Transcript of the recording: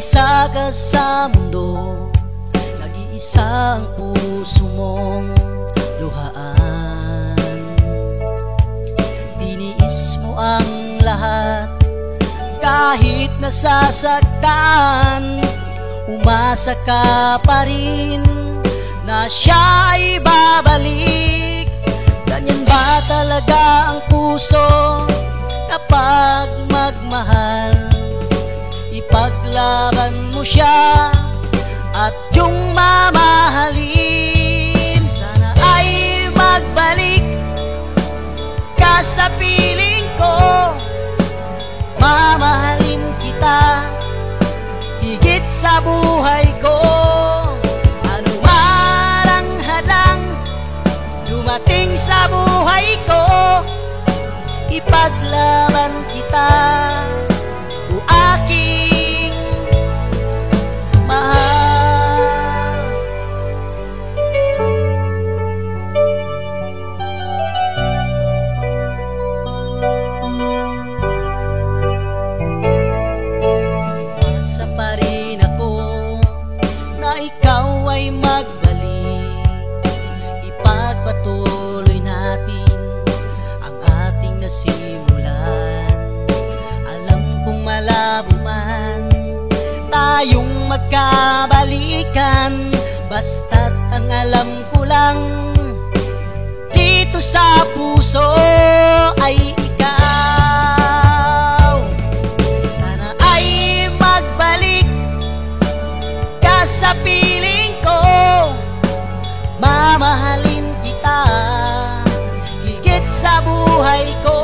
Nag-iisa ka sa mundo, nag-iisa ang puso mong luhaan. Tiniis mo ang lahat kahit nasasaktan. Umasa ka pa rin na siya ay babalik. Ganyan ba talaga ang puso kapag magmahal? Ipaglaban mo siya at yung mamahalin. Sana ay magbalik ka sa piling ko. Mamahalin kita higit sa buhay ko. Ano man ang hadang dumating sa buhay ko, ipaglaban kita, o aking mahal. Asa pa rin ako na ikaw ay magbalik. Ipagpatuloy natin ang ating nasimulan. Alam kong malabo man tayong magkabalikan, basta't ang alam ko lang dito sa puso ay ikaw. Sana ay magbalik ka sa piling ko. Mamahalin kita higit sa buhay ko.